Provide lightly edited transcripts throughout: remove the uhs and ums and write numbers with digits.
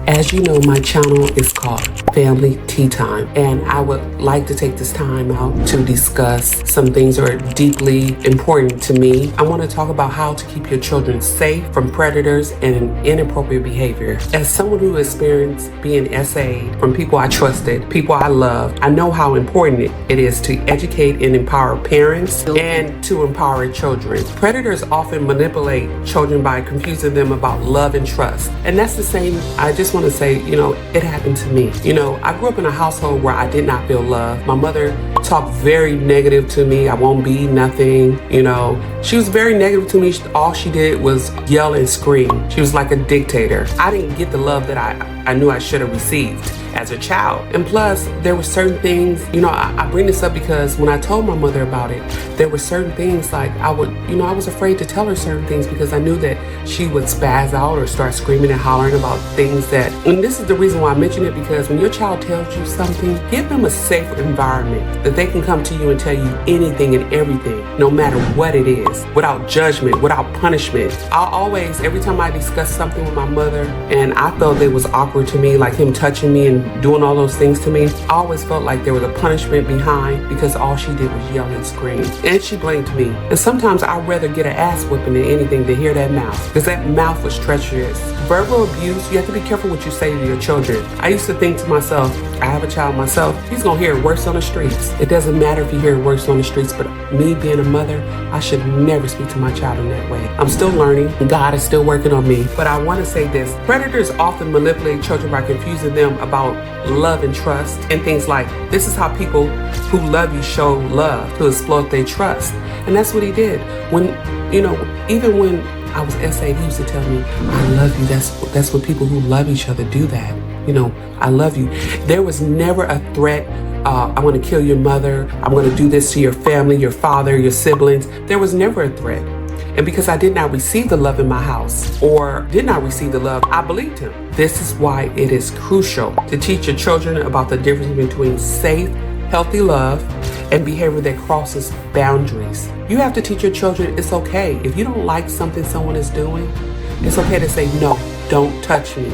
As you know, my channel is called Family Tea Time, and I would like to take this time out to discuss some things that are deeply important to me. I want to talk about how to keep your children safe from predators and inappropriate behavior. As someone who experienced being SA'd from people I trusted, people I loved, I know how important it is to educate and empower parents and to empower children. Predators often manipulate children by confusing them about love and trust. And that's the same, I just want to say, it happened to me. I grew up in a household where I did not feel love. My mother talked very negative to me. I won't be nothing, She was very negative to me. All she did was yell and scream. She was like a dictator. I didn't get the love that I knew I should have received as a child. And plus, there were certain things, I bring this up because when I told my mother about it, there were certain things like I was afraid to tell her certain things because I knew that she would spaz out or start screaming and hollering about things and this is the reason why I mention it, because when your child tells you something, give them a safe environment that they can come to you and tell you anything and everything, no matter what it is, without judgment, without punishment. I'll always, every time I discuss something with my mother and I felt it was awkward to me, like him touching me and doing all those things to me, I always felt like there was a punishment behind because all she did was yell and scream. And she blamed me. And sometimes I'd rather get an ass whipping than anything to hear that mouth, because that mouth was treacherous. Verbal abuse, you have to be careful what you say to your children. I used to think to myself, I have a child myself, he's gonna hear it worse on the streets. It doesn't matter if you hear it worse on the streets, but me being a mother, I should never speak to my child in that way. I'm still learning, God is still working on me. But I wanna say this, predators often manipulate children by confusing them about love and trust and things like, this is how people who love you show love, to exploit their trust. And that's what he did. When, even when I was SA'd, he used to tell me, I love you. That's what people who love each other do that. I love you. There was never a threat. I'm going to kill your mother. I'm going to do this to your family, your father, your siblings. There was never a threat. And because I did not receive the love in my house or did not receive the love, I believed him. This is why it is crucial to teach your children about the difference between safe, healthy love and behavior that crosses boundaries. You have to teach your children it's okay. If you don't like something someone is doing, it's okay to say, no, don't touch me.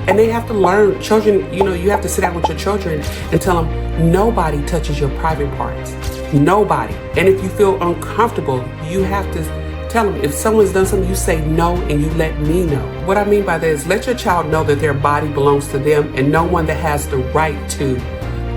And they have to learn, children, you have to sit down with your children and tell them nobody touches your private parts. Nobody. And if you feel uncomfortable, you have to tell them, if someone's done something, you say no and you let me know. What I mean by that is let your child know that their body belongs to them and no one that has the right to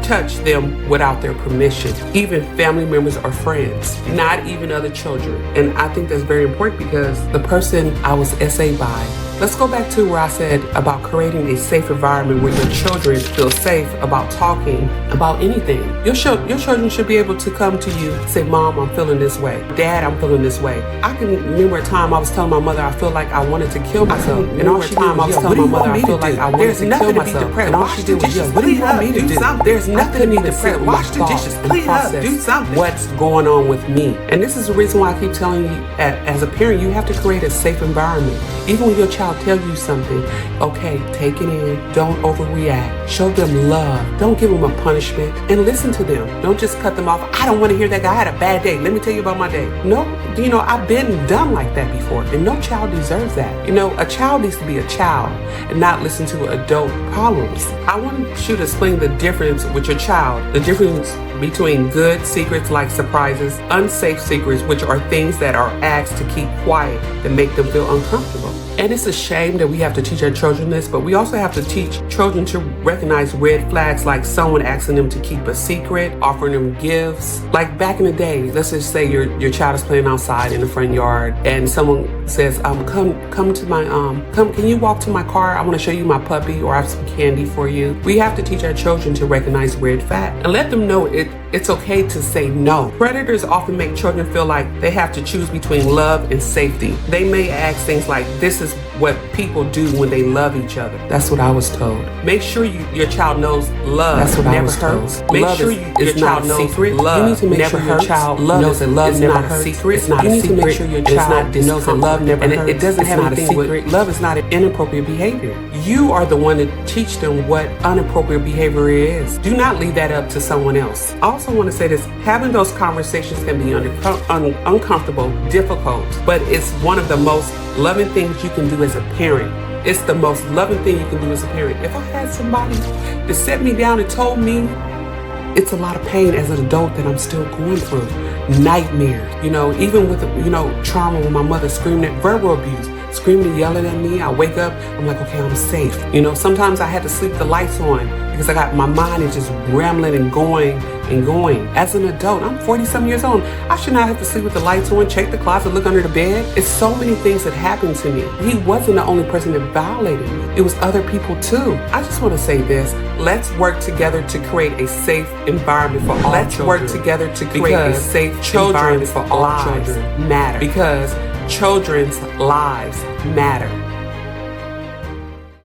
touch them without their permission, even family members or friends, not even other children. And I think that's very important because the person I was SA'd by, let's go back to where I said about creating a safe environment where your children feel safe about talking about anything. Your children should be able to come to you and say, Mom, I'm feeling this way. Dad, I'm feeling this way. I can remember a time I was telling my mother I feel like I wanted to kill myself. And all she did was tell my mother I feel like I wanted to kill myself. And all she did was yell, what do you want me to do? There's nothing to be depressed. Wash the dishes, clean up, do something. What's going on with me? And this is the reason why I keep telling you, as a parent, you have to create a safe environment. Even when your child tells you something, okay, take it in, don't overreact, show them love, don't give them a punishment, and listen to them. Don't just cut them off. I don't want to hear that guy had a bad day. Let me tell you about my day. No, I've been done like that before, and no child deserves that. A child needs to be a child and not listen to adult problems. I want you to explain the difference with your child, the difference between good secrets like surprises, unsafe secrets, which are things that are asked to keep quiet that make them feel uncomfortable. And it's a shame that we have to teach our children this, but we also have to teach children to recognize red flags like someone asking them to keep a secret, offering them gifts. Like back in the day, let's just say your child is playing outside in the front yard and someone says, come to my, can you walk to my car? I want to show you my puppy, or I have some candy for you. We have to teach our children to recognize red flags and let them know it's okay to say no. Predators often make children feel like they have to choose between love and safety. They may ask things like, this is what people do when they love each other. That's what I was told. Make sure your child knows love. That's what never hurts. Make sure your child knows secret. Love. You need to make sure your child knows that love never hurts. It's not a secret. You need to make sure your child knows that love never hurts. It doesn't have anything with love. Is not an inappropriate behavior. You are the one to teach them what inappropriate behavior is. Do not leave that up to someone else. I also want to say this: having those conversations can be uncomfortable, difficult, but it's one of the most loving things you can do as a parent. It's the most loving thing you can do as a parent. If I had somebody to set me down and told me it's a lot of pain as an adult that I'm still going through, nightmares, even with, trauma with my mother screaming at verbal abuse, screaming and yelling at me. I wake up, I'm like, okay, I'm safe. Sometimes I had to sleep the lights on because my mind is just rambling and going and going. As an adult, I'm 40-some years old. I should not have to sleep with the lights on, check the closet, look under the bed. It's so many things that happened to me. He wasn't the only person that violated me. It was other people too. I just want to say this. Let's work together to create a safe environment for all children. Let's work together to create a safe environment for all children. Matter. Because children's lives matter.